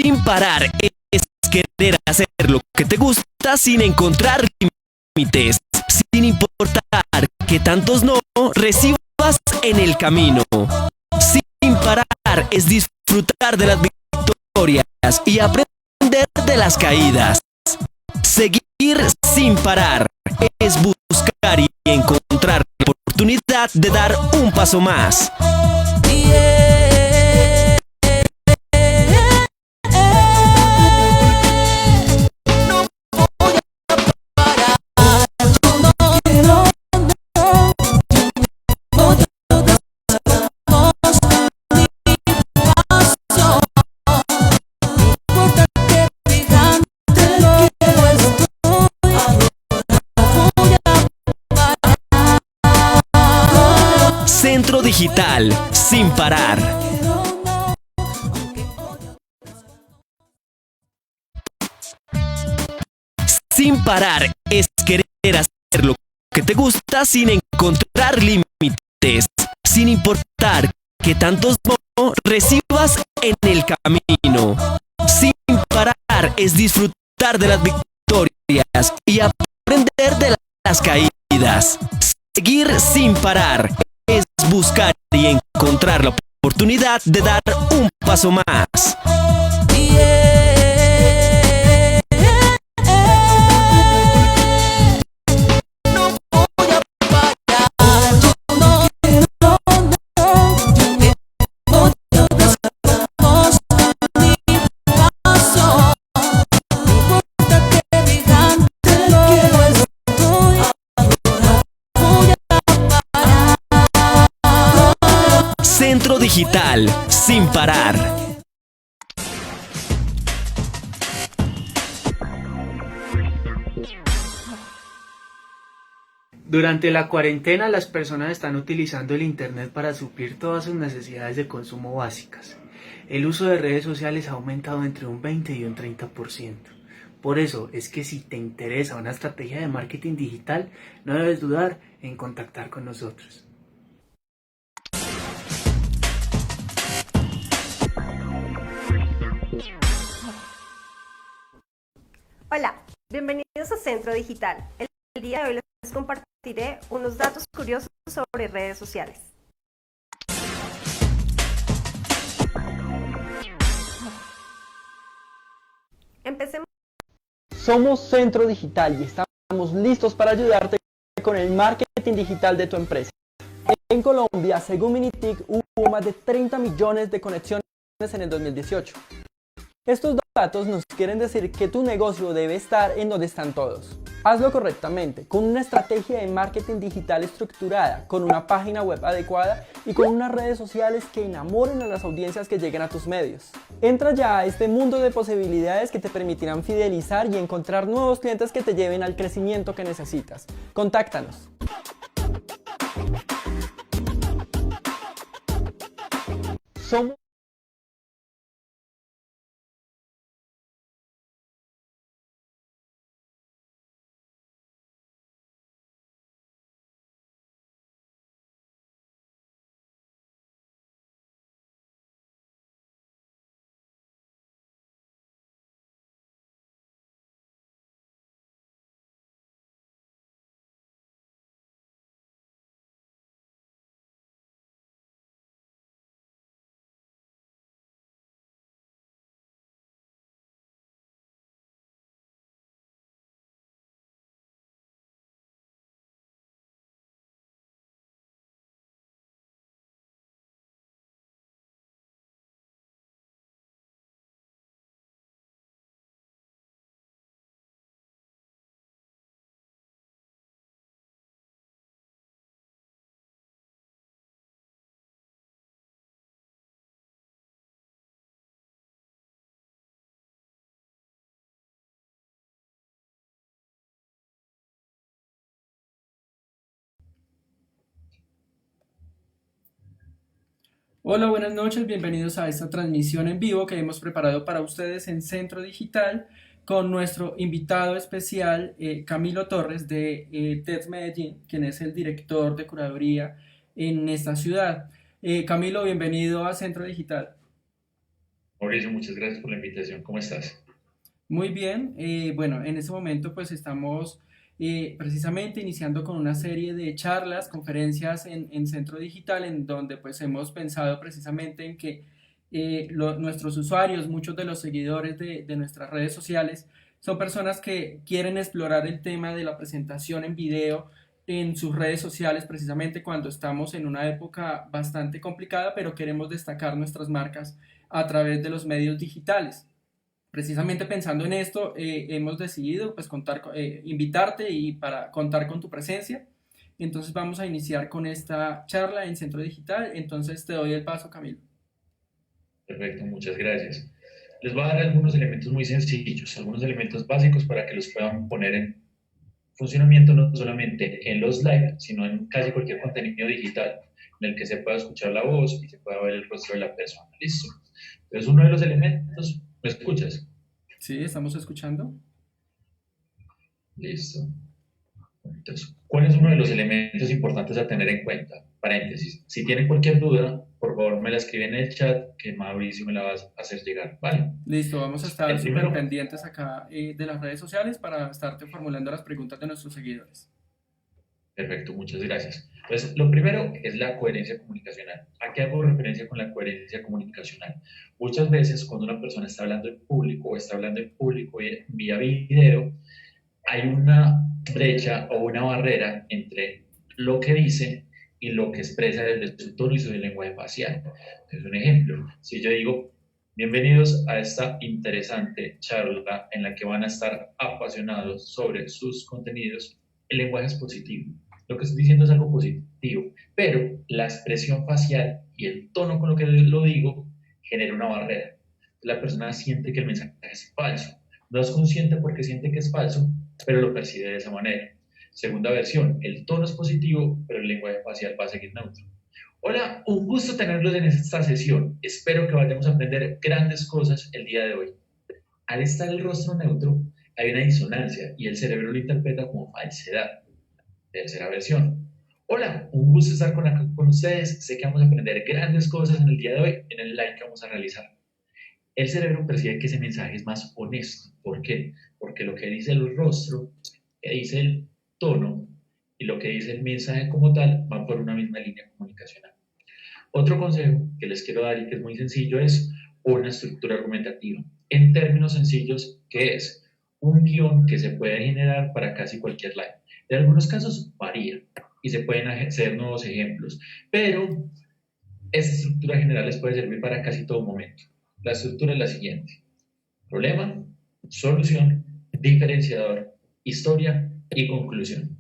Sin parar es querer hacer lo que te gusta sin encontrar límites, sin importar que tantos no recibas en el camino. Sin parar es disfrutar de las victorias y aprender de las caídas. Seguir sin parar es buscar y encontrar la oportunidad de dar un paso más. Centro Digital, sin parar. Sin parar es querer hacer lo que te gusta sin encontrar límites, sin importar que tantos no recibas en el camino. Sin parar es disfrutar de las victorias y aprender de las caídas. Seguir sin parar es buscar y encontrar la oportunidad de dar un paso más. Centro Digital, sin parar. Durante la cuarentena, las personas están utilizando el Internet para suplir todas sus necesidades de consumo básicas. El uso de redes sociales ha aumentado entre un 20 y un 30%. Por eso es que si te interesa una estrategia de marketing digital, no debes dudar en contactar con nosotros. Hola, bienvenidos a Centro Digital. El día de hoy les compartiré unos datos curiosos sobre redes sociales. Empecemos. Somos Centro Digital y estamos listos para ayudarte con el marketing digital de tu empresa. En Colombia, según Minitic, hubo más de 30 millones de conexiones en el 2018. Estos datos nos quieren decir que tu negocio debe estar en donde están todos. Hazlo correctamente, con una estrategia de marketing digital estructurada, con una página web adecuada y con unas redes sociales que enamoren a las audiencias que lleguen a tus medios. Entra ya a este mundo de posibilidades que te permitirán fidelizar y encontrar nuevos clientes que te lleven al crecimiento que necesitas. Contáctanos. Somos Hola, buenas noches, bienvenidos a esta transmisión en vivo que hemos preparado para ustedes en Centro Digital con nuestro invitado especial Camilo Torres de TED Medellín, quien es el director de curaduría en esta ciudad. Camilo, bienvenido a Centro Digital. Mauricio, muchas gracias por la invitación. ¿Cómo estás? Muy bien, bueno, en este momento pues estamos precisamente iniciando con una serie de charlas, conferencias en Centro Digital, en donde pues hemos pensado precisamente en que nuestros usuarios, muchos de los seguidores de nuestras redes sociales, son personas que quieren explorar el tema de la presentación en video en sus redes sociales, precisamente cuando estamos en una época bastante complicada, pero queremos destacar nuestras marcas a través de los medios digitales. Precisamente pensando en esto, hemos decidido pues invitarte y para contar con tu presencia. Entonces vamos a iniciar con esta charla en Centro Digital. Entonces te doy el paso, Camilo. Perfecto, muchas gracias. Les voy a dar algunos elementos muy sencillos, algunos elementos básicos para que los puedan poner en funcionamiento no solamente en los live, sino en casi cualquier contenido digital en el que se pueda escuchar la voz y se pueda ver el rostro de la persona. ¿Listo? Entonces, uno de los elementos, ¿me escuchas? Sí, estamos escuchando. Listo. Entonces, ¿cuál es uno de los elementos importantes a tener en cuenta? Paréntesis. Si tienen cualquier duda, por favor me la escriben en el chat que Mauricio me la va a hacer llegar. ¿Vale? Listo, vamos a estar El súper primero, pendientes acá de las redes sociales para estarte formulando las preguntas de nuestros seguidores. perfecto, muchas gracias. Entonces, lo primero es la coherencia comunicacional. ¿A qué hago referencia con la coherencia comunicacional? Muchas veces cuando una persona está hablando en público o está hablando en público vía video, hay una brecha o una barrera entre lo que dice y lo que expresa desde su tono y su lenguaje facial. Entonces, un ejemplo, si yo digo, bienvenidos a esta interesante charla en la que van a estar apasionados sobre sus contenidos, el lenguaje es positivo. Lo que estoy diciendo es algo positivo, pero la expresión facial y el tono con lo que lo digo genera una barrera. La persona siente que el mensaje es falso. No es consciente porque siente que es falso, pero lo percibe de esa manera. Segunda versión, el tono es positivo, pero el lenguaje facial va a seguir neutro. Hola, un gusto tenerlos en esta sesión. Espero que vayamos a aprender grandes cosas el día de hoy. Al estar el rostro neutro, hay una disonancia y el cerebro lo interpreta como falsedad. Tercera versión. Hola, un gusto estar con ustedes. Sé que vamos a aprender grandes cosas en el día de hoy en el live que vamos a realizar. El cerebro percibe que ese mensaje es más honesto. ¿Por qué? Porque lo que dice el rostro, que dice el tono y lo que dice el mensaje como tal van por una misma línea comunicacional. Otro consejo que les quiero dar y que es muy sencillo es una estructura argumentativa. En términos sencillos, ¿qué es? Un guión que se puede generar para casi cualquier live. En algunos casos varía y se pueden hacer nuevos ejemplos, pero esta estructura general les puede servir para casi todo momento. La estructura es la siguiente: problema, solución, diferenciador, historia y conclusión.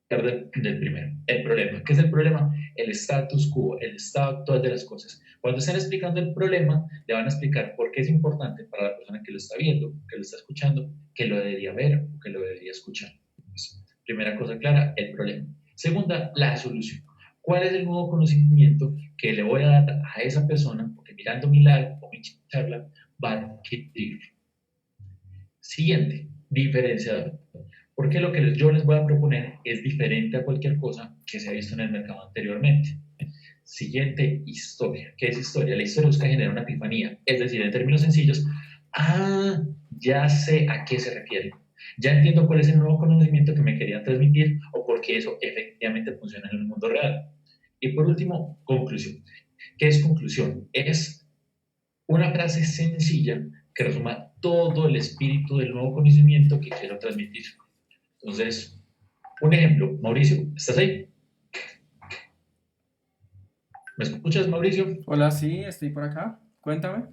Del primero, el problema. ¿Qué es el problema? El status quo, el estado actual de las cosas. Cuando estén explicando el problema, le van a explicar por qué es importante para la persona que lo está viendo, que lo está escuchando, que lo debería ver o que lo debería escuchar. Pues, primera cosa clara, el problema. Segunda, la solución. ¿Cuál es el nuevo conocimiento que le voy a dar a esa persona porque mirando mi live o mi charla va a adquirir? Siguiente, diferenciador. Porque lo que yo les voy a proponer es diferente a cualquier cosa que se ha visto en el mercado anteriormente. Siguiente, historia. ¿Qué es historia? La historia busca generar una epifanía, es decir, en términos sencillos, ya sé a qué se refiere. Ya entiendo cuál es el nuevo conocimiento que me querían transmitir o por qué eso efectivamente funciona en el mundo real. Y por último, conclusión. ¿Qué es conclusión? Es una frase sencilla que resuma todo el espíritu del nuevo conocimiento que quiero transmitir. Entonces, un ejemplo. Mauricio, ¿estás ahí? ¿Me escuchas, Mauricio? Hola, sí, estoy por acá. Cuéntame.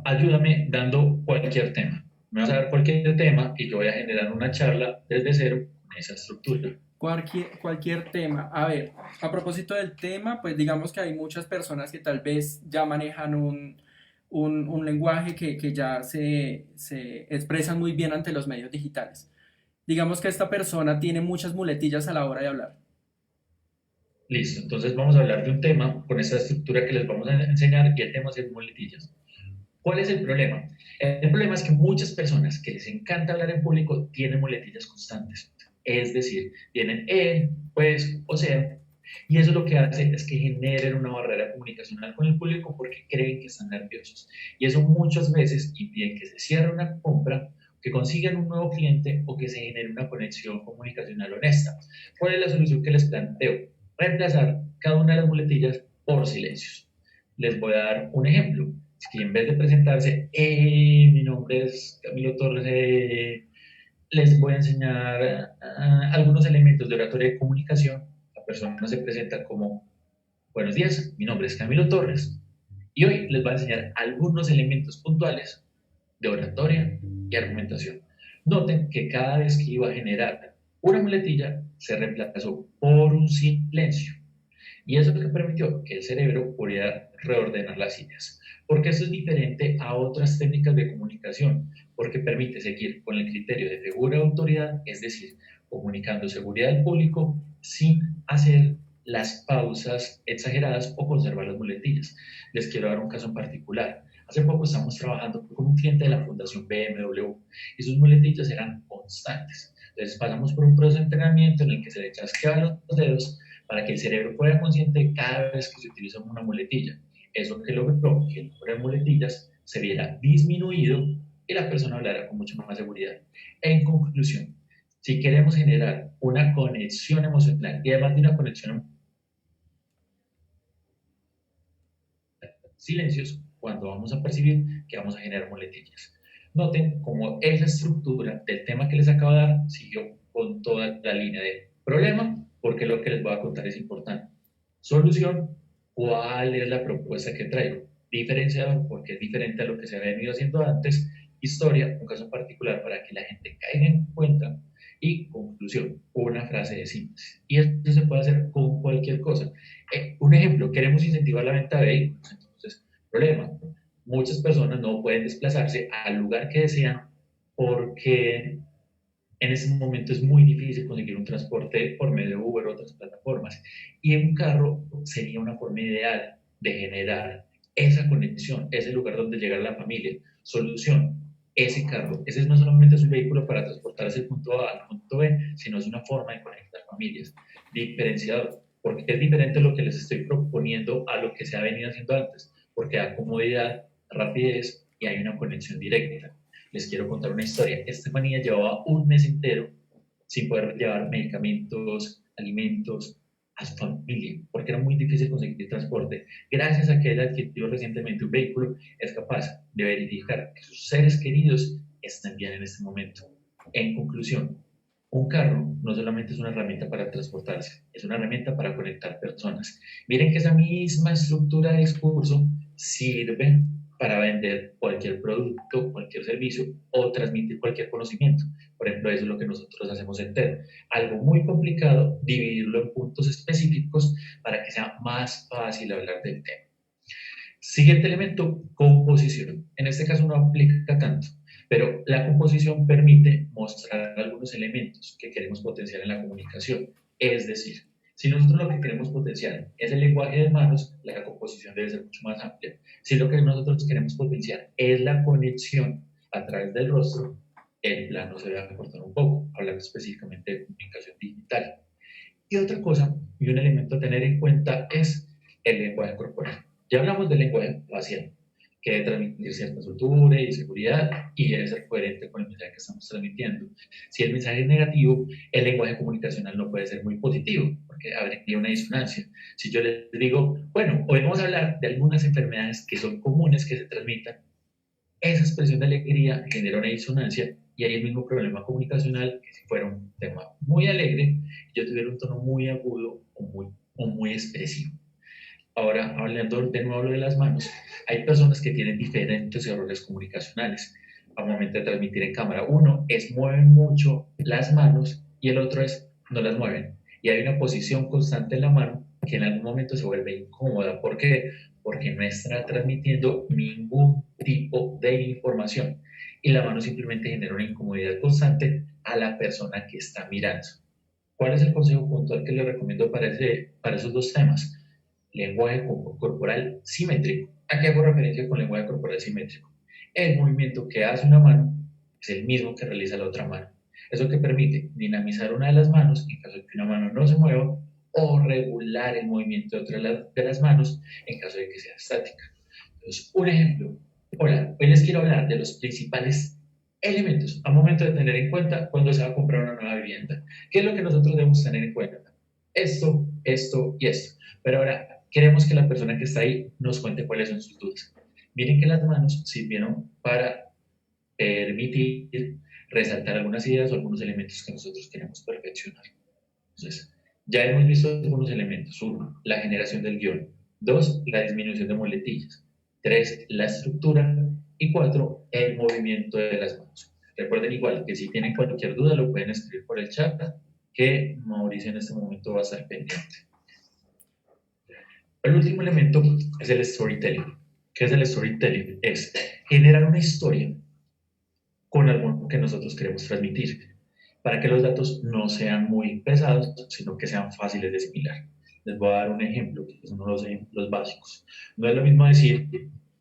Ayúdame dando cualquier tema. Me vas a dar cualquier tema y yo voy a generar una charla desde cero con esa estructura. Cualquier tema. A ver, a propósito del tema, pues digamos que hay muchas personas que tal vez ya manejan un lenguaje que ya se expresan muy bien ante los medios digitales. Digamos que esta persona tiene muchas muletillas a la hora de hablar. Listo, entonces vamos a hablar de un tema con esa estructura que les vamos a enseñar y el tema es muletillas. ¿Cuál es el problema? El problema es que muchas personas que les encanta hablar en público tienen muletillas constantes. Es decir, tienen pues, o sea, Y eso lo que hace es que generen una barrera comunicacional con el público porque creen que están nerviosos. Y eso muchas veces impide que se cierre una compra, que consigan un nuevo cliente o que se genere una conexión comunicacional honesta. ¿Cuál es la solución que les planteo? Reemplazar cada una de las muletillas por silencios. Les voy a dar un ejemplo. Si en vez de presentarse, mi nombre es Camilo Torres, les voy a enseñar algunos elementos de oratoria de comunicación. La persona se presenta como: buenos días, mi nombre es Camilo Torres y hoy les voy a enseñar algunos elementos puntuales de oratoria y argumentación. Noten que cada vez que iba a generar una muletilla se reemplazó por un silencio. Y eso es lo que permitió que el cerebro pudiera reordenar las ideas. Porque eso es diferente a otras técnicas de comunicación, porque permite seguir con el criterio de figura de autoridad, es decir, comunicando seguridad al público sin hacer las pausas exageradas o conservar las muletillas. Les quiero dar un caso en particular. Hace poco estamos trabajando con un cliente de la Fundación BMW y sus muletillas eran constantes. Entonces pasamos por un proceso de entrenamiento en el que se le chasqueaban los dedos para que el cerebro fuera consciente cada vez que se utiliza una muletilla. Eso que logró que el número de muletillas se viera disminuido y la persona hablara con mucho más seguridad. En conclusión, si queremos generar una conexión emocional y además de una conexión silencios, cuando vamos a percibir que vamos a generar muletillas. Noten cómo esa estructura del tema que les acabo de dar siguió con toda la línea de problema, porque lo que les voy a contar es importante. Solución, ¿cuál es la propuesta que traigo? Diferenciador, porque es diferente a lo que se había venido haciendo antes. Historia, un caso particular para que la gente caiga en cuenta. Y conclusión, una frase de síntesis. Y esto se puede hacer con cualquier cosa. Un ejemplo, queremos incentivar la venta de vehículos. Entonces, problema, muchas personas no pueden desplazarse al lugar que desean porque en ese momento es muy difícil conseguir un transporte por medio de Uber o otras plataformas. Y un carro sería una forma ideal de generar esa conexión, ese lugar donde llegar a la familia. Solución, ese carro. Ese no solamente es un vehículo para transportarse del punto A al punto B, sino es una forma de conectar familias. Diferenciador, porque es diferente lo que les estoy proponiendo a lo que se ha venido haciendo antes, porque da comodidad, rapidez y hay una conexión directa. Les quiero contar una historia. Estefanía llevaba un mes entero sin poder llevar medicamentos, alimentos a su familia, porque era muy difícil conseguir transporte. Gracias a que ella adquirió recientemente un vehículo, es capaz de verificar que sus seres queridos están bien en este momento. En conclusión, un carro no solamente es una herramienta para transportarse, es una herramienta para conectar personas. Miren que esa misma estructura de discurso sirve para vender cualquier producto, cualquier servicio o transmitir cualquier conocimiento. Por ejemplo, eso es lo que nosotros hacemos en TED. Algo muy complicado, dividirlo en puntos específicos para que sea más fácil hablar del tema. Siguiente elemento, composición. En este caso no aplica tanto, pero la composición permite mostrar algunos elementos que queremos potenciar en la comunicación. Es decir, si nosotros lo que queremos potenciar es el lenguaje de manos, la composición debe ser mucho más amplia. Si lo que nosotros queremos potenciar es la conexión a través del rostro, el plano se debe acortar un poco, hablando específicamente de comunicación digital. Y otra cosa, y un elemento a tener en cuenta es el lenguaje corporal. Ya hablamos del lenguaje facial, que debe transmitir cierta soltura y seguridad y debe ser coherente con el mensaje que estamos transmitiendo. Si el mensaje es negativo, el lenguaje comunicacional no puede ser muy positivo, porque habría una disonancia. Si yo les digo, bueno, hoy vamos a hablar de algunas enfermedades que son comunes que se transmitan, esa expresión de alegría genera una disonancia y hay el mismo problema comunicacional que si fuera un tema muy alegre, yo tuviera un tono muy agudo o muy expresivo. Ahora, hablando de nuevo de las manos, hay personas que tienen diferentes errores comunicacionales al momento de transmitir en cámara. Uno es mueven mucho las manos y el otro es no las mueven. Y hay una posición constante en la mano que en algún momento se vuelve incómoda. ¿Por qué? Porque no está transmitiendo ningún tipo de información. Y la mano simplemente genera una incomodidad constante a la persona que está mirando. ¿Cuál es el consejo puntual que les recomiendo para esos dos temas? Lenguaje corporal simétrico. ¿A qué hago referencia con lenguaje corporal simétrico? El movimiento que hace una mano es el mismo que realiza la otra mano. Eso que permite dinamizar una de las manos en caso de que una mano no se mueva o regular el movimiento de otra de las manos en caso de que sea estática. Entonces, un ejemplo. Hola, hoy les quiero hablar de los principales elementos al momento de tener en cuenta cuando se va a comprar una nueva vivienda. ¿Qué es lo que nosotros debemos tener en cuenta? Esto, esto y esto. Pero ahora queremos que la persona que está ahí nos cuente cuáles son sus dudas. Miren que las manos sirvieron para permitir resaltar algunas ideas o algunos elementos que nosotros queremos perfeccionar. Entonces, ya hemos visto algunos elementos. 1, la generación del guión. 2, la disminución de muletillas. 3, la estructura. Y 4, el movimiento de las manos. Recuerden igual que si tienen cualquier duda lo pueden escribir por el chat, que Mauricio en este momento va a estar pendiente. El último elemento es el storytelling. ¿Qué es el storytelling? Es generar una historia con algo que nosotros queremos transmitir, para que los datos no sean muy pesados, sino que sean fáciles de asimilar. Les voy a dar un ejemplo, que son los ejemplos básicos. No es lo mismo decir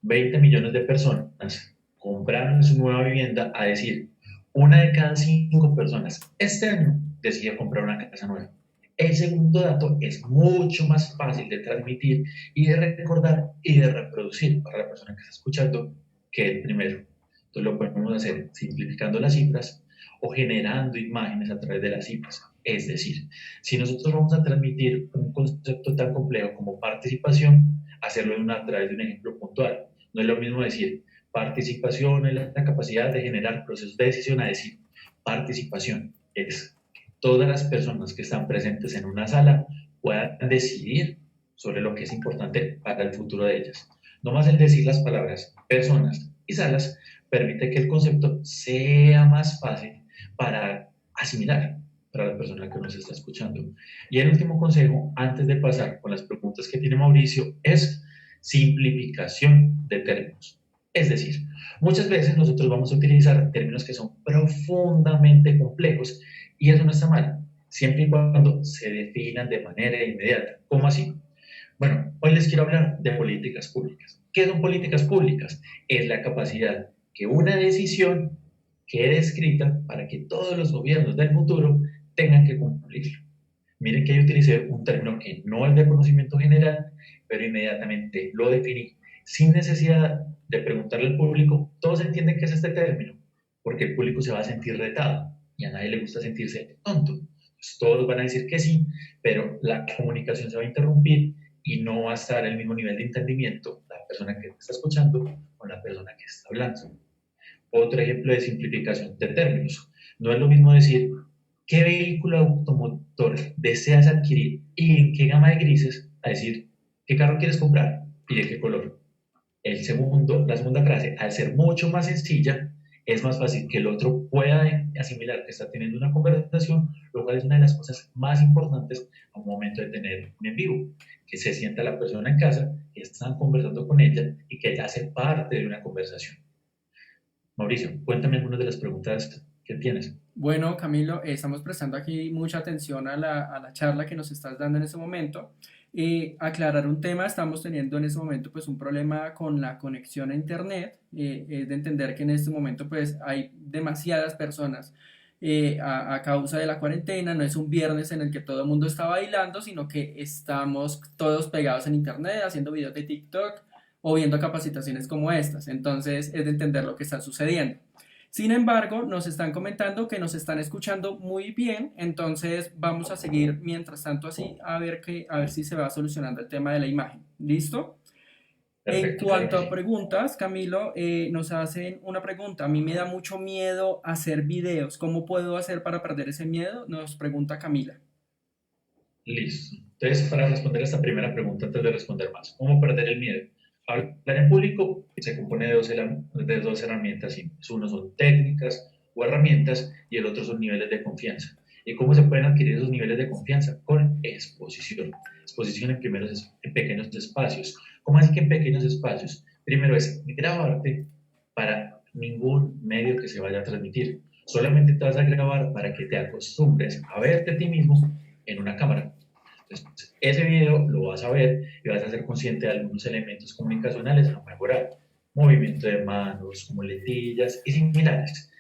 20 millones de personas compraron su nueva vivienda a decir una de cada 5 personas este año decide comprar una casa nueva. El segundo dato es mucho más fácil de transmitir y de recordar y de reproducir para la persona que está escuchando que el primero. Entonces lo podemos hacer simplificando las cifras o generando imágenes a través de las cifras. Es decir, si nosotros vamos a transmitir un concepto tan complejo como participación, hacerlo a través de un ejemplo puntual. No es lo mismo decir participación es la capacidad de generar procesos de decisión a decir participación es que todas las personas que están presentes en una sala puedan decidir sobre lo que es importante para el futuro de ellas. No más el decir las palabras personas y salas permite que el concepto sea más fácil para asimilar para la persona que nos está escuchando. Y el último consejo, antes de pasar con las preguntas que tiene Mauricio, es simplificación de términos. Es decir, muchas veces nosotros vamos a utilizar términos que son profundamente complejos y eso no está mal, siempre y cuando se definan de manera inmediata. ¿Cómo así? Bueno, hoy les quiero hablar de políticas públicas. ¿Qué son políticas públicas? Es la capacidad que una decisión quede escrita para que todos los gobiernos del futuro tengan que cumplirlo. Miren que yo utilicé un término que no es de conocimiento general, pero inmediatamente lo definí sin necesidad de preguntarle al público. Todos entienden qué es este término, porque el público se va a sentir retado y a nadie le gusta sentirse tonto. Entonces, todos van a decir que sí, pero la comunicación se va a interrumpir y no va a estar al mismo nivel de entendimiento la persona que está escuchando con la persona que está hablando. Otro ejemplo de simplificación de términos. No es lo mismo decir qué vehículo automotor deseas adquirir y en qué gama de grises, a decir qué carro quieres comprar y de qué color. La segunda frase, al ser mucho más sencilla, es más fácil que el otro pueda asimilar que está teniendo una conversación, lo cual es una de las cosas más importantes a un momento de tener un en vivo, que se sienta la persona en casa, que están conversando con ella y que ella hace parte de una conversación. Mauricio, cuéntame algunas de las preguntas que tienes. Bueno, Camilo, estamos prestando aquí mucha atención a la charla que nos estás dando en este momento. Aclarar un tema, estamos teniendo en este momento pues un problema con la conexión a internet, es de entender que en este momento pues hay demasiadas personas a causa de la cuarentena, no es un viernes en el que todo el mundo está bailando, sino que estamos todos pegados en internet haciendo videos de TikTok o viendo capacitaciones como estas, entonces es de entender lo que está sucediendo. Sin embargo, nos están comentando que nos están escuchando muy bien, entonces vamos a seguir mientras tanto así a ver si se va solucionando el tema de la imagen. ¿Listo? Perfecto, En cuanto claro. a preguntas, Camilo, nos hacen una pregunta. A mí me da mucho miedo hacer videos. ¿Cómo puedo hacer para perder ese miedo? Nos pregunta Camila. Listo. Entonces, para responder a esta primera pregunta, antes de responder más, ¿cómo perder el miedo? Hablar en público se compone de dos herramientas simples. Uno son técnicas o herramientas y el otro son niveles de confianza. ¿Y cómo se pueden adquirir esos niveles de confianza? Con exposición. Exposición en pequeños espacios. ¿Cómo así que en pequeños espacios? Primero es grabarte para ningún medio que se vaya a transmitir. Solamente te vas a grabar para que te acostumbres a verte a ti mismo en una cámara. Entonces, ese video lo vas a ver y vas a ser consciente de algunos elementos comunicacionales a mejorar. Movimiento de manos, muletillas y similares.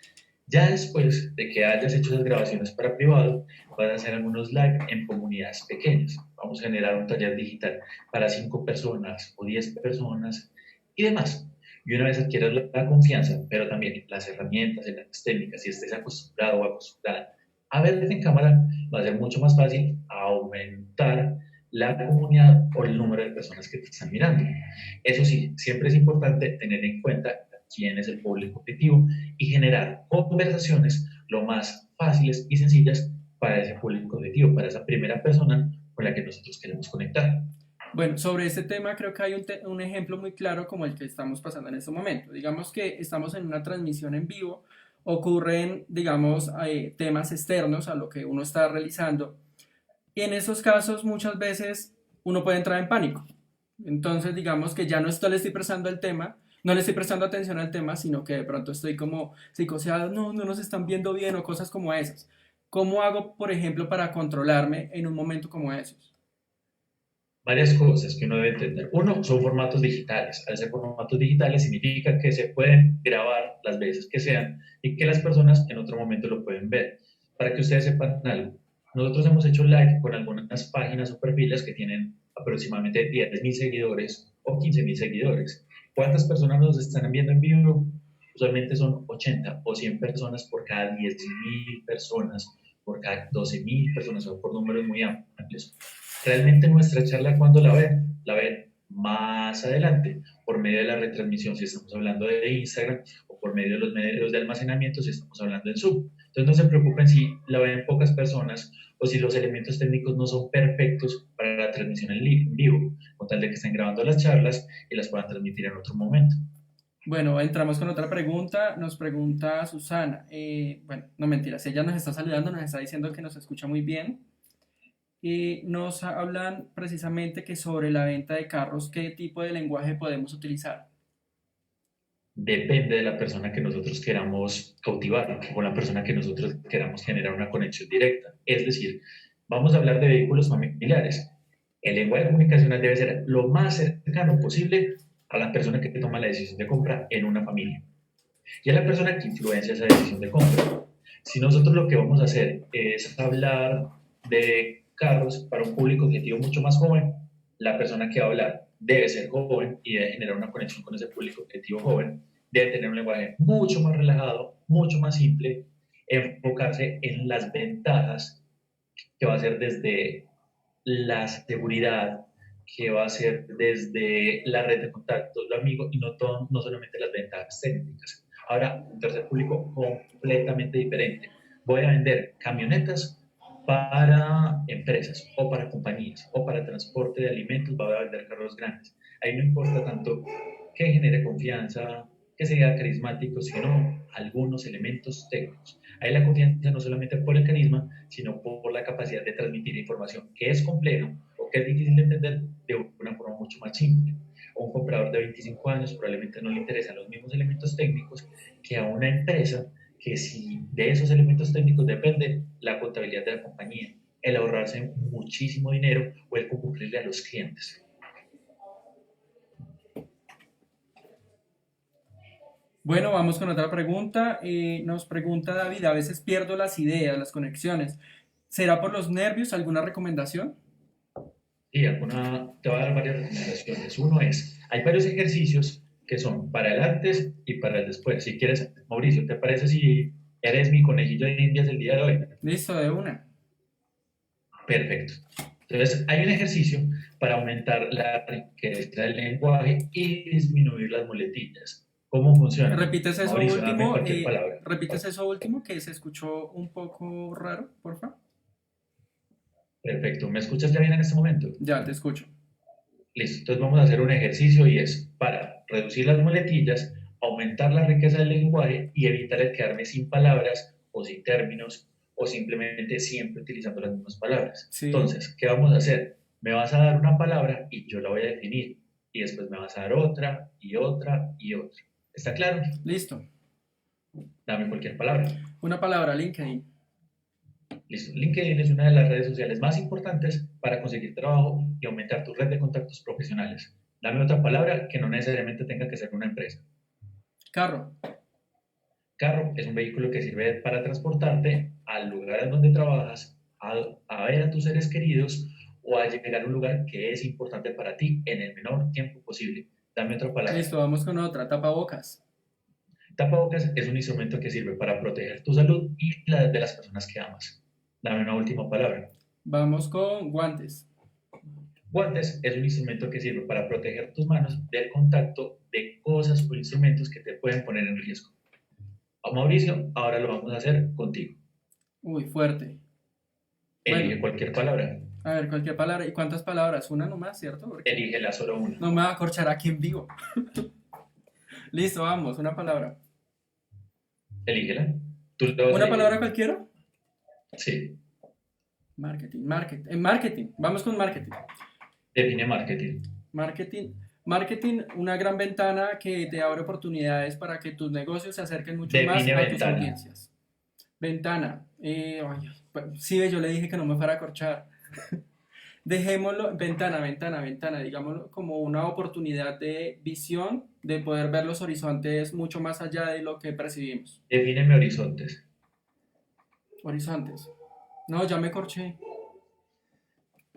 Ya después de que hayas hecho las grabaciones para privado, vas a hacer algunos live en comunidades pequeñas. Vamos a generar un taller digital para 5 personas o 10 personas y demás. Y una vez adquieras la confianza, pero también las herramientas y las técnicas, si estés acostumbrado o acostumbrada a verte en cámara, va a ser mucho más fácil aumentar la comunidad o el número de personas que te están mirando. Eso sí, siempre es importante tener en cuenta quién es el público objetivo y generar conversaciones lo más fáciles y sencillas para ese público objetivo, para esa primera persona con la que nosotros queremos conectar. Bueno, sobre este tema creo que hay un ejemplo muy claro como el que estamos pasando en este momento. Digamos que estamos en una transmisión en vivo, ocurren, digamos, temas externos a lo que uno está realizando. Y en esos casos muchas veces uno puede entrar en pánico. Entonces, digamos que ya no le estoy prestando el tema, no le estoy prestando atención al tema, sino que de pronto estoy como psicoseado, no nos están viendo bien o cosas como esas. ¿Cómo hago, por ejemplo, para controlarme en un momento como esos? Varias cosas que uno debe entender. Uno, son formatos digitales. Al ser formatos digitales significa que se pueden grabar las veces que sean y que las personas en otro momento lo pueden ver. Para que ustedes sepan algo, nosotros hemos hecho live con algunas páginas o perfiles que tienen aproximadamente 10.000 seguidores o 15.000 seguidores. ¿Cuántas personas nos están viendo en vivo? Usualmente son 80 o 100 personas por cada 10.000 personas, por cada 12.000 personas o por números muy amplios. Realmente nuestra charla, ¿cuándo la ven más adelante, por medio de la retransmisión, si estamos hablando de Instagram, o por medio de los medios de almacenamiento, si estamos hablando en Zoom. Entonces no se preocupen si la ven pocas personas o si los elementos técnicos no son perfectos para la transmisión en vivo, con tal de que estén grabando las charlas y las puedan transmitir en otro momento. Bueno, entramos con otra pregunta. Nos pregunta Susana. Bueno, no mentiras, ella nos está saludando, nos está diciendo que nos escucha muy bien. Y nos hablan precisamente que sobre la venta de carros, ¿qué tipo de lenguaje podemos utilizar? Depende de la persona que nosotros queramos cautivar o la persona que nosotros queramos generar una conexión directa. Es decir, vamos a hablar de vehículos familiares. El lenguaje comunicacional debe ser lo más cercano posible a la persona que toma la decisión de compra en una familia y a la persona que influencia esa decisión de compra. Si nosotros lo que vamos a hacer es hablar de carros para un público objetivo mucho más joven, la persona que va a hablar debe ser joven y debe generar una conexión con ese público objetivo joven, debe tener un lenguaje mucho más relajado, mucho más simple, enfocarse en las ventajas que va a ser desde la seguridad, que va a ser desde la red de contactos, lo amigo, y no solamente las ventajas técnicas. Ahora, un tercer público completamente diferente. Voy a vender camionetas para empresas o para compañías o para transporte de alimentos, voy a vender carros grandes. Ahí no importa tanto que genere confianza, que sea carismático, sino algunos elementos técnicos. Ahí la confianza no solamente por el carisma, sino por la capacidad de transmitir información que es compleja o que es difícil de entender de una forma mucho más simple. A un comprador de 25 años probablemente no le interesan los mismos elementos técnicos que a una empresa que si de esos elementos técnicos depende la contabilidad de la compañía, el ahorrarse muchísimo dinero o el cumplirle a los clientes. Bueno, vamos con otra pregunta. Nos pregunta David, a veces pierdo las ideas, las conexiones. ¿Será por los nervios? ¿Alguna recomendación? Sí, te voy a dar varias recomendaciones. Uno es, hay varios ejercicios que son para el antes y para el después. Si quieres, Mauricio, ¿te parece si eres mi conejillo de indias el día de hoy? Listo, de una. Perfecto. Entonces, hay un ejercicio para aumentar la riqueza del lenguaje y disminuir las muletillas. ¿Cómo funciona? Repites eso Mauricio, dame último, cualquier palabra. repites eso último que se escuchó un poco raro, por favor. Perfecto. ¿Me escuchas ya bien en este momento? Ya, te escucho. Listo. Entonces vamos a hacer un ejercicio y es para reducir las muletillas, aumentar la riqueza del lenguaje y evitar el quedarme sin palabras o sin términos o simplemente siempre utilizando las mismas palabras. Sí. Entonces, ¿qué vamos a hacer? Me vas a dar una palabra y yo la voy a definir y después me vas a dar otra y otra y otra. ¿Está claro? Listo. Dame cualquier palabra. Una palabra, LinkedIn. Listo. LinkedIn es una de las redes sociales más importantes para conseguir trabajo y aumentar tu red de contactos profesionales. Dame otra palabra que no necesariamente tenga que ser una empresa. Carro. Carro es un vehículo que sirve para transportarte al lugar en donde trabajas, a ver a tus seres queridos o a llegar a un lugar que es importante para ti en el menor tiempo posible. Dame otra palabra. Listo, vamos con otra, tapabocas. Tapabocas es un instrumento que sirve para proteger tu salud y la de las personas que amas. Dame una última palabra. Vamos con guantes. Guantes es un instrumento que sirve para proteger tus manos del contacto de cosas o instrumentos que te pueden poner en riesgo. A Mauricio, ahora lo vamos a hacer contigo. Uy, fuerte. Elige Bueno. cualquier palabra. A ver, cualquier palabra. ¿Y cuántas palabras? Una nomás, ¿cierto? Porque Elígela solo una. no me va a corchar aquí en vivo. Listo, vamos, una palabra. Elígela. ¿Tú lo vas a ¿Una elegir? palabra cualquiera? Sí. Marketing. Vamos con marketing. Define marketing. Marketing, una gran ventana que te abre oportunidades para que tus negocios se acerquen mucho más Define a tus ventana. audiencias. Ventana. Sí, yo le dije que no me fuera a corchar. Dejémoslo, ventana, digámoslo como una oportunidad de visión, de poder ver los horizontes mucho más allá de lo que percibimos. Defíneme horizontes. Horizontes. No, ya me corché.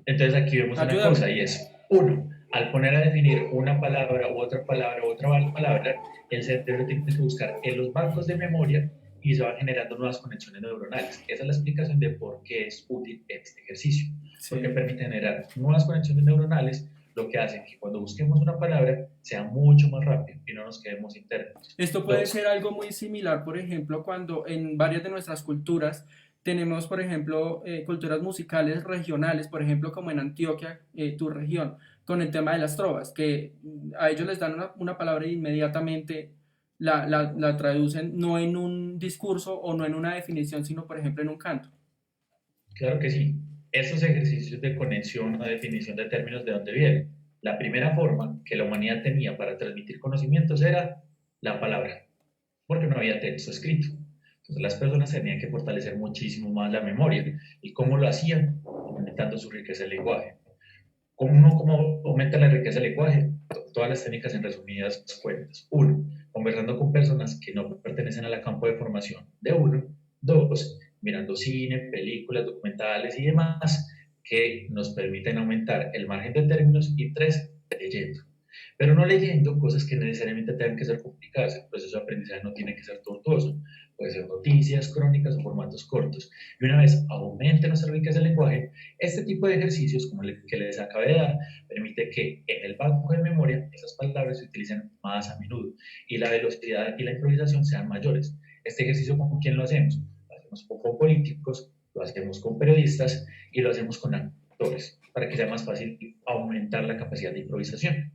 Entonces aquí vemos una Ayúdame. cosa y es, uno, al poner a definir una palabra u otra palabra u otra palabra, el cerebro tiene que buscar en los bancos de memoria y se van generando nuevas conexiones neuronales. Esa es la explicación de por qué es útil este ejercicio. Sí. Porque permite generar nuevas conexiones neuronales, lo que hace que cuando busquemos una palabra sea mucho más rápido y no nos quedemos sin términos. Esto puede Dos. ser algo muy similar, por ejemplo, cuando en varias de nuestras culturas tenemos, por ejemplo, culturas musicales regionales, por ejemplo, como en Antioquia, tu región, con el tema de las trovas, que a ellos les dan una palabra e inmediatamente la traducen no en un discurso o no en una definición, sino, por ejemplo, en un canto. Claro que sí. Estos ejercicios de conexión o definición de términos de dónde vienen. La primera forma que la humanidad tenía para transmitir conocimientos era la palabra, porque no había texto escrito. Entonces las personas tenían que fortalecer muchísimo más la memoria. ¿Y cómo lo hacían? Aumentando su riqueza de lenguaje. ¿Cómo aumenta la riqueza del lenguaje? Todas las técnicas en resumidas cuentas. Uno, conversando con personas que no pertenecen al campo de formación de uno. Dos, mirando cine, películas, documentales y demás que nos permiten aumentar el margen de términos. Y tres, leyendo. Pero no leyendo cosas que necesariamente tengan que ser complicadas. El proceso de aprendizaje no tiene que ser tortuoso. Puede ser noticias, crónicas o formatos cortos. Y una vez aumente nuestra riqueza del lenguaje, este tipo de ejercicios, como el que les acabé de dar, permite que en el banco de memoria esas palabras se utilicen más a menudo y la velocidad y la improvisación sean mayores. Este ejercicio, ¿con quién lo hacemos? Lo hacemos con políticos, lo hacemos con periodistas y lo hacemos con actores, para que sea más fácil aumentar la capacidad de improvisación.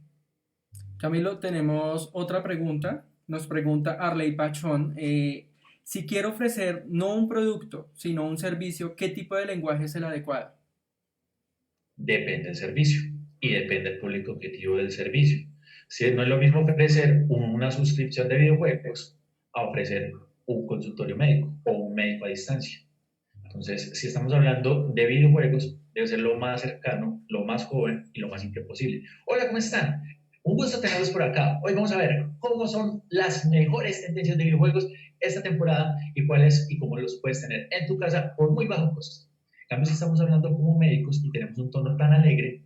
Camilo, tenemos otra pregunta. Nos pregunta Arley Pachón. Si quiero ofrecer no un producto, sino un servicio, ¿qué tipo de lenguaje es el adecuado? Depende del servicio y depende del público objetivo del servicio. Si no es lo mismo ofrecer una suscripción de videojuegos a ofrecer un consultorio médico o un médico a distancia. Entonces, si estamos hablando de videojuegos, debe ser lo más cercano, lo más joven y lo más simple posible. Hola, ¿cómo están? Un gusto tenerlos por acá. Hoy vamos a ver cómo son las mejores tendencias de videojuegos esta temporada y cuáles y cómo los puedes tener en tu casa por muy bajo costo. En cambio, si estamos hablando como médicos y tenemos un tono tan alegre,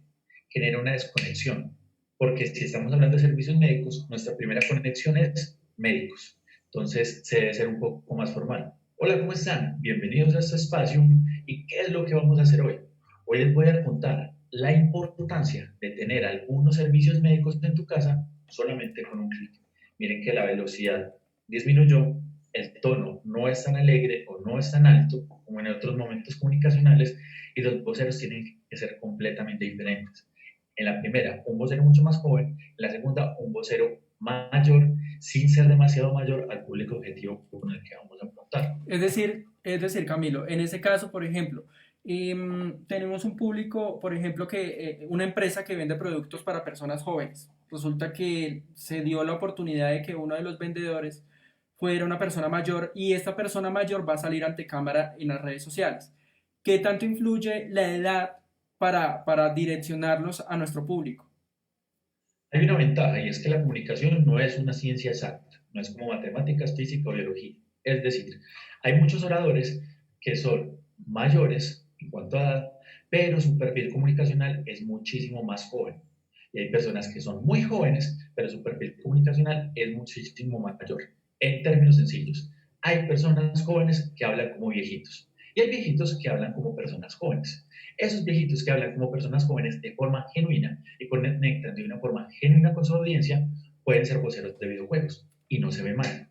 genera una desconexión. Porque si estamos hablando de servicios médicos, nuestra primera conexión es médicos. Entonces, se debe ser un poco más formal. Hola, ¿cómo están? Bienvenidos a este espacio. ¿Y qué es lo que vamos a hacer hoy? Hoy les voy a contar la importancia de tener algunos servicios médicos en tu casa solamente con un clic. Miren que la velocidad disminuyó, el tono no es tan alegre o no es tan alto como en otros momentos comunicacionales y los voceros tienen que ser completamente diferentes. En la primera, un vocero mucho más joven, en la segunda, un vocero mayor, sin ser demasiado mayor al público objetivo con el que vamos a apuntar. Es decir, Camilo, en ese caso, por ejemplo, tenemos un público, por ejemplo, una empresa que vende productos para personas jóvenes. Resulta que se dio la oportunidad de que uno de los vendedores fuera una persona mayor y esta persona mayor va a salir ante cámara en las redes sociales. ¿Qué tanto influye la edad para direccionarnos a nuestro público? Hay una ventaja y es que la comunicación no es una ciencia exacta, no es como matemáticas, física o biología. Es decir, hay muchos oradores que son mayores en cuanto a edad, pero su perfil comunicacional es muchísimo más joven. Y hay personas que son muy jóvenes, pero su perfil comunicacional es muchísimo mayor. En términos sencillos, hay personas jóvenes que hablan como viejitos y hay viejitos que hablan como personas jóvenes. Esos viejitos que hablan como personas jóvenes de forma genuina y conectan de una forma genuina con su audiencia pueden ser voceros de videojuegos y no se ve mal.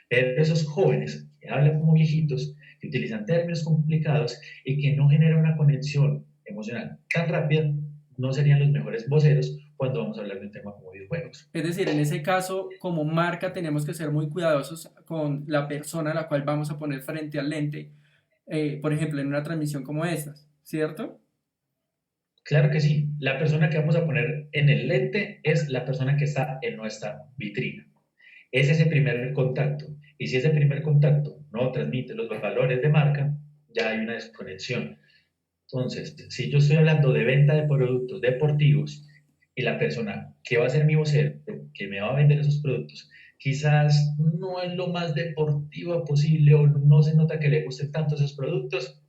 Pero esos jóvenes que hablan como viejitos, que utilizan términos complicados y que no generan una conexión emocional tan rápida, no serían los mejores voceros cuando vamos a hablar de un tema como videojuegos. Es decir, en ese caso, como marca, tenemos que ser muy cuidadosos con la persona a la cual vamos a poner frente al lente, por ejemplo, en una transmisión como esta, ¿cierto? Claro que sí, la persona que vamos a poner en el lente es la persona que está en nuestra vitrina. Es ese primer contacto. Y si ese primer contacto no transmite los valores de marca, ya hay una desconexión. Entonces, si yo estoy hablando de venta de productos deportivos y la persona que va a ser mi vocero, que me va a vender esos productos, quizás no es lo más deportiva posible o no se nota que le gusten tanto esos productos,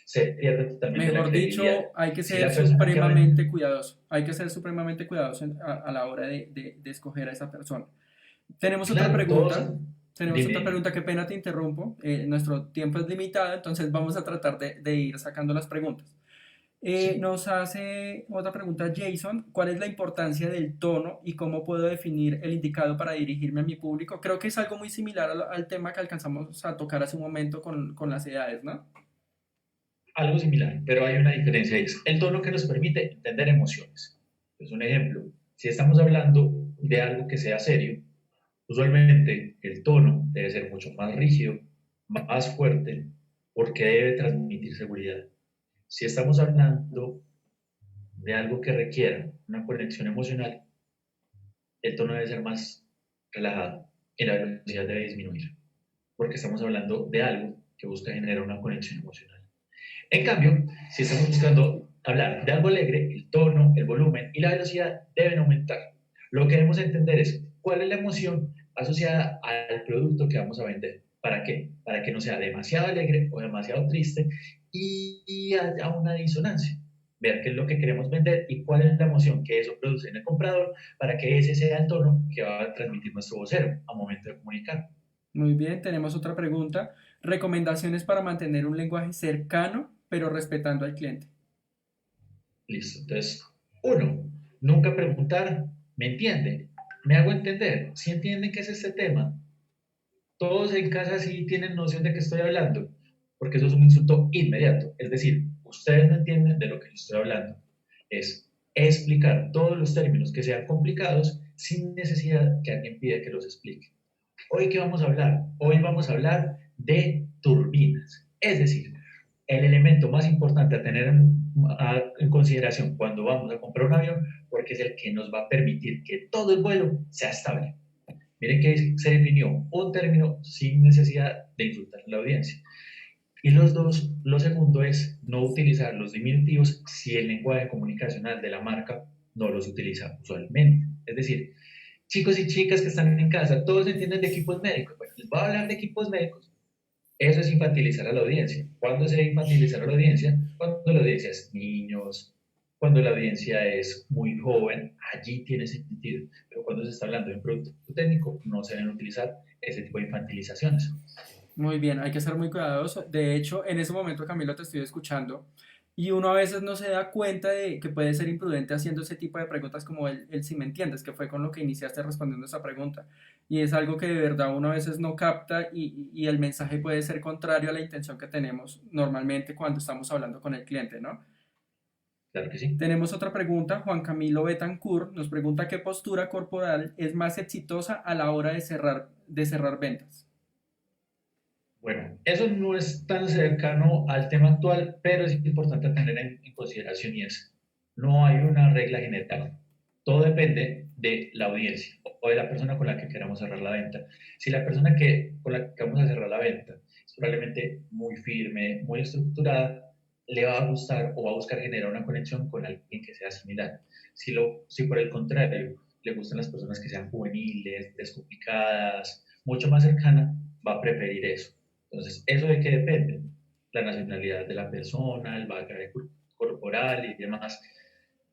se pierde totalmente la Mejor dicho, credibilidad. hay que Si ser la persona que va a supremamente cuidadoso. Hay que ser supremamente cuidadoso a la hora de escoger a esa persona. Tenemos otra claro, pregunta. Tenemos otra dime, pregunta, qué pena te interrumpo. Nuestro tiempo es limitado, entonces vamos a tratar de ir sacando las preguntas. sí. Nos hace otra pregunta Jason. ¿Cuál es la importancia del tono y cómo puedo definir el indicado para dirigirme a mi público? Creo que es algo muy similar al tema que alcanzamos a tocar hace un momento con las edades, ¿no? Algo similar, pero hay una diferencia. Es el tono que nos permite entender emociones. Es un ejemplo. Si estamos hablando de algo que sea serio, usualmente el tono debe ser mucho más rígido, más fuerte, porque debe transmitir seguridad. Si estamos hablando de algo que requiera una conexión emocional, el tono debe ser más relajado y la velocidad debe disminuir, porque estamos hablando de algo que busca generar una conexión emocional. En cambio, si estamos buscando hablar de algo alegre, el tono, el volumen y la velocidad deben aumentar. Lo que debemos entender es cuál es la emoción asociada al producto que vamos a vender. ¿Para qué? Para que no sea demasiado alegre o demasiado triste y haya una disonancia. Ver qué es lo que queremos vender y cuál es la emoción que eso produce en el comprador para que ese sea el tono que va a transmitir nuestro vocero al momento de comunicar. Muy bien, tenemos otra pregunta. Recomendaciones para mantener un lenguaje cercano, pero respetando al cliente. Listo. Entonces, uno, nunca preguntar, ¿me entiende? ¿Me hago entender? ¿Sí entienden qué es este tema? Todos en casa sí tienen noción de qué estoy hablando, porque eso es un insulto inmediato. Es decir, ustedes no entienden de lo que yo estoy hablando. Es explicar todos los términos que sean complicados sin necesidad que alguien pida que los explique. ¿Hoy qué vamos a hablar? Hoy vamos a hablar de turbinas. Es decir, el elemento más importante a tener en consideración cuando vamos a comprar un avión, porque es el que nos va a permitir que todo el vuelo sea estable. Miren que se definió un término sin necesidad de insultar a la audiencia. Y lo segundo es no utilizar los diminutivos si el lenguaje comunicacional de la marca no los utiliza usualmente. Es decir, chicos y chicas que están en casa, todos entienden de equipos médicos. Bueno, les voy a hablar de equipos médicos. Eso es infantilizar a la audiencia. ¿Cuándo se debe infantilizar a la audiencia? Cuando la audiencia es niños, cuando la audiencia es muy joven, allí tiene sentido. Pero cuando se está hablando de un producto técnico, no se deben utilizar ese tipo de infantilizaciones. Muy bien, hay que ser muy cuidadoso. De hecho, en ese momento, Camilo, te estoy escuchando y uno a veces no se da cuenta de que puede ser imprudente haciendo ese tipo de preguntas como el si me entiendes, que fue con lo que iniciaste respondiendo esa pregunta. Y es algo que de verdad uno a veces no capta y el mensaje puede ser contrario a la intención que tenemos normalmente cuando estamos hablando con el cliente, ¿no? Claro que sí. Tenemos otra pregunta. Juan Camilo Betancourt nos pregunta qué postura corporal es más exitosa a la hora de cerrar ventas. Bueno, eso no es tan cercano al tema actual, pero es importante tener en consideración y es, no hay una regla general. Todo depende de la audiencia o de la persona con la que queramos cerrar la venta. Si la persona con la que vamos a cerrar la venta es probablemente muy firme, muy estructurada, le va a gustar o va a buscar generar una conexión con alguien que sea similar. Si por el contrario le gustan las personas que sean juveniles, descomplicadas, mucho más cercanas, va a preferir eso. Entonces, ¿eso de qué depende? La nacionalidad de la persona, el background corporal y demás,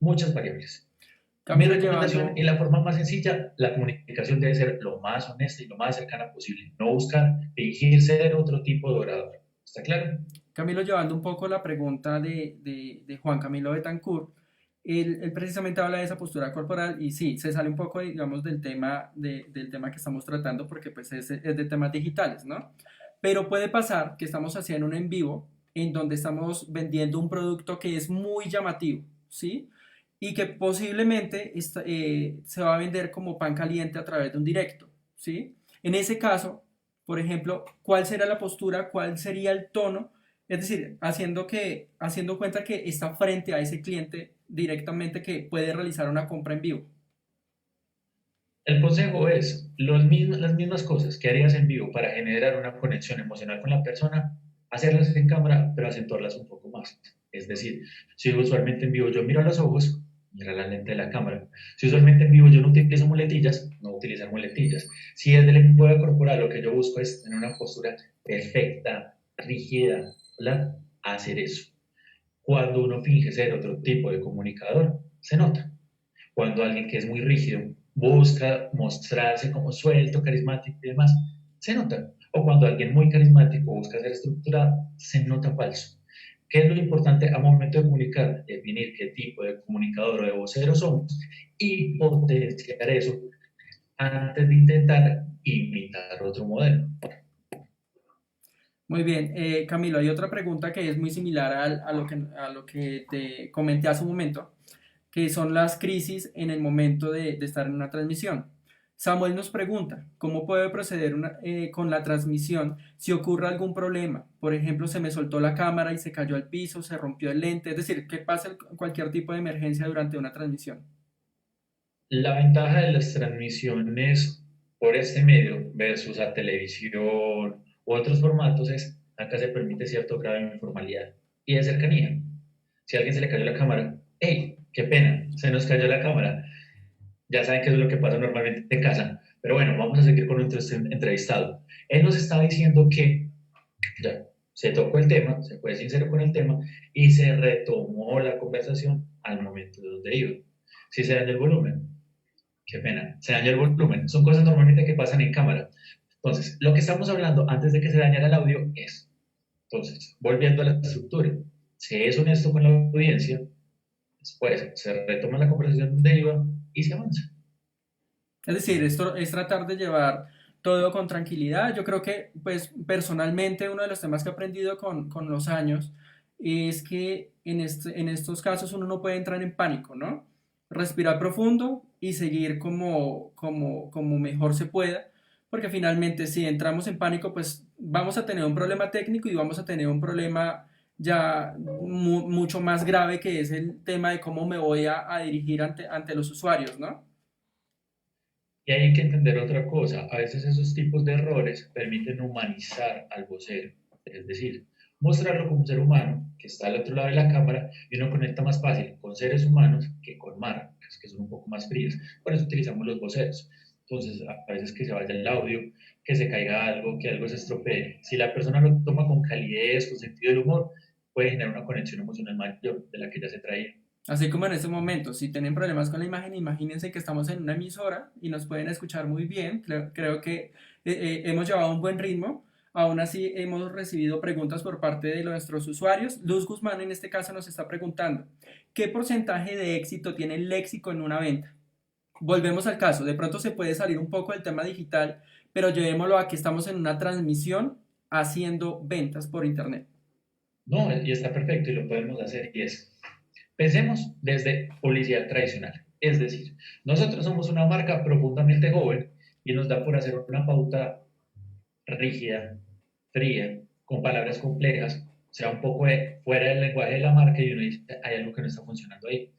muchas variables. Mi Camilo, recomendación, llevando, y la forma más sencilla, la comunicación debe ser lo más honesta y lo más cercana posible. No buscar fingir ser otro tipo de orador. ¿Está claro? Camilo, llevando un poco la pregunta de Juan Camilo Betancourt, él precisamente habla de esa postura corporal y sí, se sale un poco, digamos, del tema que estamos tratando porque pues es de temas digitales, ¿no? Pero puede pasar que estamos haciendo un en vivo en donde estamos vendiendo un producto que es muy llamativo, ¿sí? Y que posiblemente se va a vender como pan caliente a través de un directo, ¿sí? En ese caso, por ejemplo, ¿cuál será la postura? ¿Cuál sería el tono? Es decir, haciendo cuenta que está frente a ese cliente directamente que puede realizar una compra en vivo. El consejo es las mismas cosas que harías en vivo para generar una conexión emocional con la persona, hacerlas en cámara, pero acentuarlas un poco más. Es decir, si usualmente en vivo yo miro a los ojos, mira la lente de la cámara. Si usualmente en vivo yo no utilizo muletillas, no utilizar muletillas. Si es del lenguaje corporal, lo que yo busco es tener una postura perfecta, rígida, ¿verdad? Hacer eso. Cuando uno finge ser otro tipo de comunicador, se nota. Cuando alguien que es muy rígido busca mostrarse como suelto, carismático y demás, se nota. O cuando alguien muy carismático busca ser estructurado, se nota falso. ¿Qué es lo importante a momento de comunicar? Definir qué tipo de comunicador o de vocero somos y potenciar eso antes de intentar imitar otro modelo. Muy bien, Camilo, hay otra pregunta que es muy similar a lo que te comenté hace un momento, que son las crisis en el momento de estar en una transmisión. Samuel nos pregunta, ¿cómo puede proceder con la transmisión si ocurre algún problema? Por ejemplo, se me soltó la cámara y se cayó al piso, se rompió el lente, es decir, ¿qué pasa en cualquier tipo de emergencia durante una transmisión? La ventaja de las transmisiones por este medio versus a televisión u otros formatos es acá se permite cierto grado de informalidad y de cercanía. Si a alguien se le cayó la cámara, ¡hey! ¡Qué pena! Se nos cayó la cámara. Ya saben qué es lo que pasa normalmente en casa. Pero bueno, vamos a seguir con nuestro entrevistado. Él nos está diciendo que ya se tocó el tema, se fue sincero con el tema y se retomó la conversación al momento de donde iba. Si se dañó el volumen, qué pena, se dañó el volumen. Son cosas normalmente que pasan en cámara. Entonces, lo que estamos hablando antes de que se dañara el audio es, entonces, volviendo a la estructura, se es honesto con la audiencia, después se retoma la conversación donde iba y se avanza. Es decir, esto es tratar de llevar todo con tranquilidad. Yo creo que, pues, personalmente, uno de los temas que he aprendido con los años es que en estos casos uno no puede entrar en pánico, ¿no? Respirar profundo y seguir como mejor se pueda, porque finalmente si entramos en pánico, pues vamos a tener un problema técnico y vamos a tener un problema ya mucho más grave que es el tema de cómo me voy a dirigir ante los usuarios, ¿no? Y hay que entender otra cosa, a veces esos tipos de errores permiten humanizar al vocero, es decir, mostrarlo como un ser humano que está al otro lado de la cámara y uno conecta más fácil con seres humanos que con marcas, que son un poco más frías. Por eso utilizamos los voceros. Entonces, a veces que se vaya el audio, que se caiga algo, que algo se estropee. Si la persona lo toma con calidez, con sentido del humor, puede generar una conexión emocional mayor de la que ya se traía. Así como en este momento, si tienen problemas con la imagen, imagínense que estamos en una emisora y nos pueden escuchar muy bien. Creo que hemos llevado un buen ritmo. Aún así, hemos recibido preguntas por parte de nuestros usuarios. Luz Guzmán en este caso nos está preguntando, ¿qué porcentaje de éxito tiene el léxico en una venta? Volvemos al caso, de pronto se puede salir un poco del tema digital, pero llevémoslo a que estamos en una transmisión haciendo ventas por internet. No, y está perfecto y lo podemos hacer y es, pensemos desde publicidad tradicional. Es decir, nosotros somos una marca profundamente joven y nos da por hacer una pauta rígida, fría, con palabras complejas, o sea, un poco fuera del lenguaje de la marca y uno dice, hay algo que no está funcionando ahí.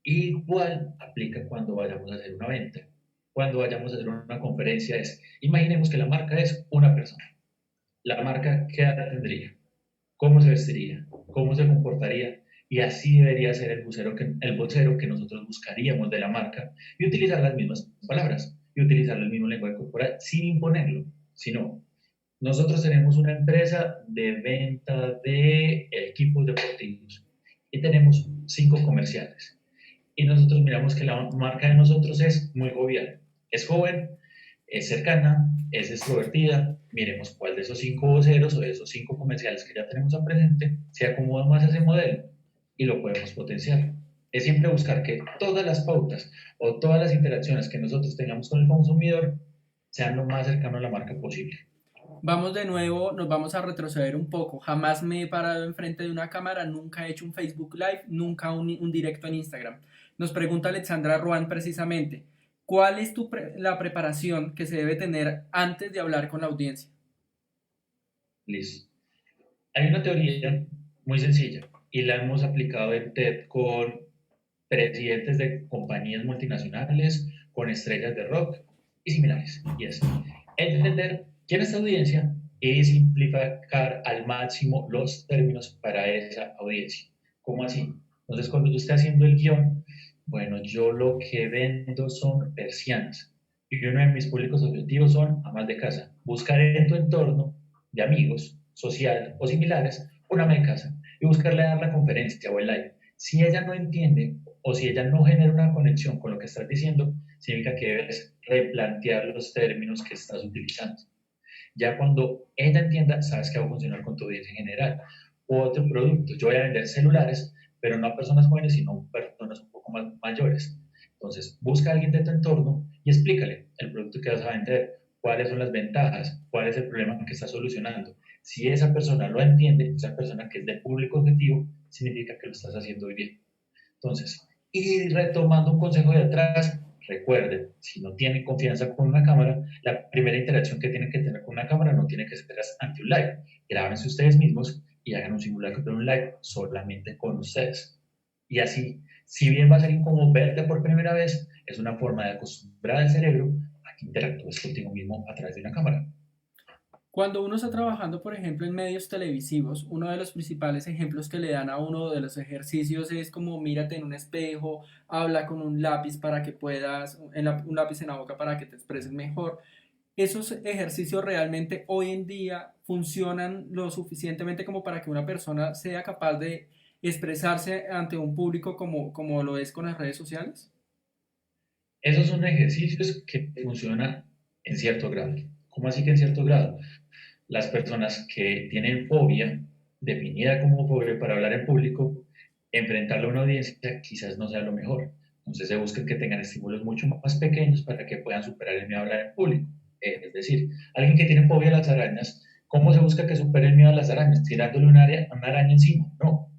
Igual aplica cuando vayamos a hacer una venta, cuando vayamos a hacer una conferencia. Imaginemos que la marca es una persona. La marca, ¿qué edad tendría? ¿Cómo se vestiría? ¿Cómo se comportaría? Y así debería ser el vocero que nosotros buscaríamos de la marca y utilizar las mismas palabras y utilizar el mismo lenguaje corporal sin imponerlo, sino Nosotros tenemos una empresa de venta de equipos deportivos y tenemos 5 comerciales. Y nosotros miramos que la marca de nosotros es muy jovial, es joven, es cercana, es extrovertida. Miremos cuál de esos 5 voceros o de esos 5 comerciales que ya tenemos a presente se acomoda más a ese modelo y lo podemos potenciar. Es siempre buscar que todas las pautas o todas las interacciones que nosotros tengamos con el consumidor sean lo más cercano a la marca posible. Vamos de nuevo, nos vamos a retroceder un poco. Jamás me he parado enfrente de una cámara, nunca he hecho un Facebook Live, nunca un directo en Instagram. Nos pregunta Alexandra Ruan precisamente, ¿cuál es la preparación que se debe tener antes de hablar con la audiencia? Listo. Hay una teoría muy sencilla y la hemos aplicado en TED con presidentes de compañías multinacionales, con estrellas de rock y similares. Y es entender quién es la audiencia y simplificar al máximo los términos para esa audiencia. ¿Cómo así? Entonces, cuando yo esté haciendo el guión, bueno, yo lo que vendo son persianas y uno de mis públicos objetivos son amas de casa. Buscar en tu entorno de amigos, social o similares, una ama de casa y buscarle dar la conferencia o el live. Si ella no entiende o si ella no genera una conexión con lo que estás diciendo, significa que debes replantear los términos que estás utilizando. Ya cuando ella entienda, sabes que va a funcionar con tu audiencia en general. Otro producto, yo voy a vender celulares, pero no a personas jóvenes, sino a personas un poco más mayores. Entonces, busca a alguien de tu entorno y explícale el producto que vas a vender, cuáles son las ventajas, cuál es el problema que estás solucionando. Si esa persona lo entiende, esa persona que es del público objetivo, significa que lo estás haciendo bien. Entonces, y retomando un consejo de atrás, recuerden, si no tienen confianza con una cámara, la primera interacción que tienen que tener con una cámara no tiene que ser ante un live. Grábense ustedes mismos y hagan un simulacro de un live solamente con ustedes. Y así, si bien va a ser incómodo verte por primera vez, es una forma de acostumbrar al cerebro a que interactúes contigo mismo a través de una cámara. Cuando uno está trabajando, por ejemplo, en medios televisivos, uno de los principales ejemplos que le dan a uno de los ejercicios es como mírate en un espejo, habla con un lápiz para que puedas, un lápiz en la boca para que te expreses mejor. ¿Esos ejercicios realmente hoy en día funcionan lo suficientemente como para que una persona sea capaz de expresarse ante un público como lo es con las redes sociales? Esos son ejercicios que funcionan en cierto grado. ¿Cómo así que en cierto grado? Las personas que tienen fobia, definida como fobia para hablar en público, enfrentarla a una audiencia quizás no sea lo mejor. Entonces se busca que tengan estímulos mucho más pequeños para que puedan superar el miedo a hablar en público. Es decir, alguien que tiene fobia a las arañas, ¿cómo se busca que supere el miedo a las arañas? ¿Tirándole una araña encima? No.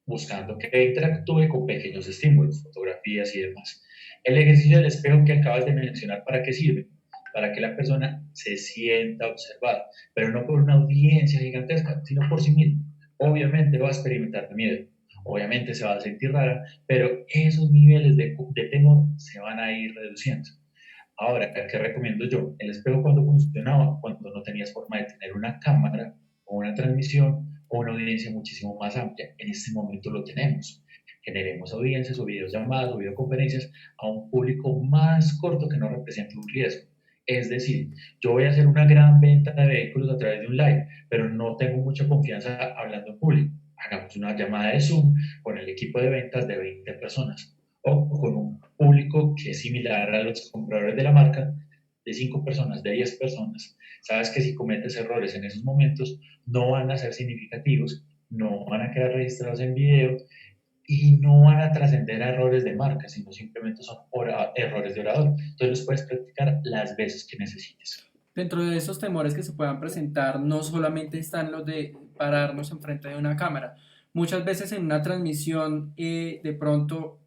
Buscando que interactúe con pequeños estímulos, fotografías y demás. El ejercicio del espejo que acabas de mencionar, ¿para qué sirve? Para que la persona se sienta observada, pero no por una audiencia gigantesca, sino por sí mismo. Obviamente va a experimentar miedo, obviamente se va a sentir rara, pero esos niveles de temor se van a ir reduciendo. Ahora, ¿qué recomiendo yo? El espejo cuando funcionaba, cuando no tenías forma de tener una cámara o una transmisión o una audiencia muchísimo más amplia. En este momento lo tenemos. Generemos audiencias o videollamadas o videoconferencias a un público más corto que no represente un riesgo. Es decir, yo voy a hacer una gran venta de vehículos a través de un live, pero no tengo mucha confianza hablando en público. Hagamos una llamada de Zoom con el equipo de ventas de 20 personas o con un público que es similar a los compradores de la marca, de 5 personas, de 10 personas. Sabes que si cometes errores en esos momentos no van a ser significativos, no van a quedar registrados en video y no van a trascender a errores de marca, sino simplemente son errores de orador. Entonces los puedes practicar las veces que necesites. Dentro de esos temores que se puedan presentar, no solamente están los de pararnos enfrente de una cámara. Muchas veces en una transmisión de pronto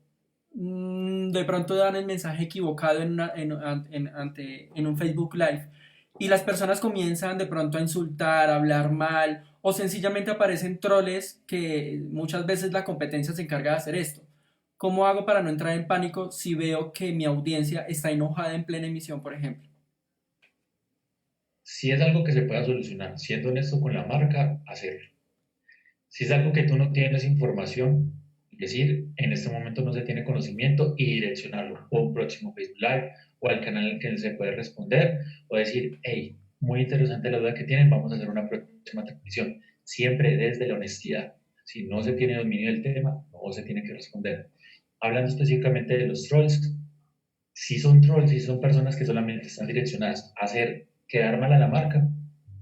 dan el mensaje equivocado en un Facebook Live y las personas comienzan de pronto a insultar, a hablar mal o sencillamente aparecen troles que muchas veces la competencia se encarga de hacer esto. ¿Cómo hago para no entrar en pánico si veo que mi audiencia está enojada en plena emisión, por ejemplo? Si es algo que se pueda solucionar, siendo honesto con la marca, hacerlo. Si es algo que tú no tienes información, es decir, en este momento no se tiene conocimiento y direccionarlo a un próximo Facebook Live o al canal en el que se puede responder o decir, hey, muy interesante la duda que tienen. Vamos a hacer una próxima transmisión, siempre desde la honestidad. Si no se tiene dominio del tema, no se tiene que responder. Hablando específicamente de los trolls, si son trolls, si son personas que solamente están direccionadas a hacer quedar mal a la marca,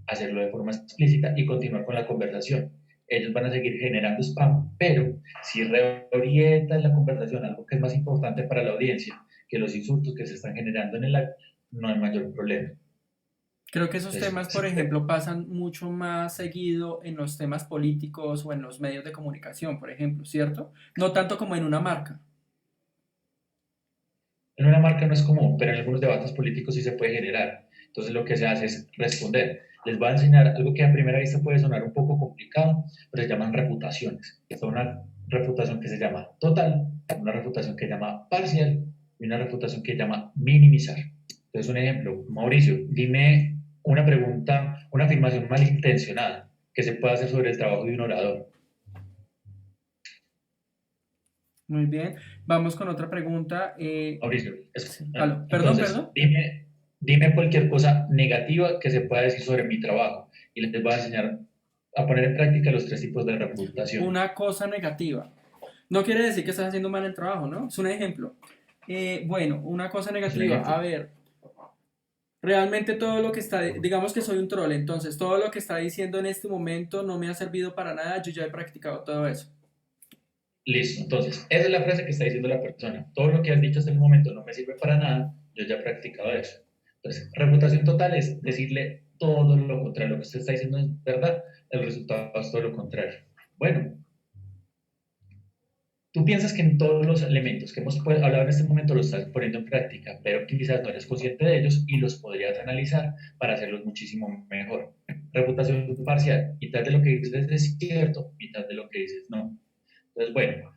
hacerlo de forma explícita y continuar con la conversación. Ellos van a seguir generando spam, pero si reorientan la conversación a algo que es más importante para la audiencia que los insultos que se están generando en el live, no hay mayor problema. Creo que esos Entonces, temas, por ejemplo, pasan mucho más seguido en los temas políticos o en los medios de comunicación, por ejemplo, ¿cierto? No tanto como en una marca. en una marca no es común, pero en algunos debates políticos sí se puede generar. Entonces lo que se hace es responder. Les voy a enseñar algo que a primera vista puede sonar un poco complicado, pero se llaman reputaciones. Es una reputación que se llama total, una reputación que se llama parcial y una reputación que se llama minimizar. Entonces, un ejemplo, Mauricio, dime una pregunta, una afirmación malintencionada que se pueda hacer sobre el trabajo de un orador. Muy bien. Vamos con otra pregunta. Mauricio, Sí. Perdón, entonces, perdón. dime cualquier cosa negativa que se pueda decir sobre mi trabajo y les voy a enseñar a poner en práctica los 3 tipos de reputación. Una cosa negativa. No quiere decir que estás haciendo mal el trabajo, ¿no? Es un ejemplo. Bueno, una cosa negativa. ejemplo. A ver, realmente todo lo que está, digamos que soy un troll, entonces todo lo que está diciendo en este momento no me ha servido para nada, yo ya he practicado todo eso. Listo, entonces, esa es la frase que está diciendo la persona. Todo lo que has dicho hasta el momento no me sirve para nada, yo ya he practicado eso. Entonces, reputación total es decirle todo lo contrario. Lo que usted está diciendo es verdad, el resultado es todo lo contrario. Bueno, tú piensas que en todos los elementos que hemos hablado en este momento los estás poniendo en práctica, pero quizás no eres consciente de ellos y los podrías analizar para hacerlos muchísimo mejor. Reputación parcial, mitad de lo que dices es cierto, mitad de lo que dices no. Entonces, bueno,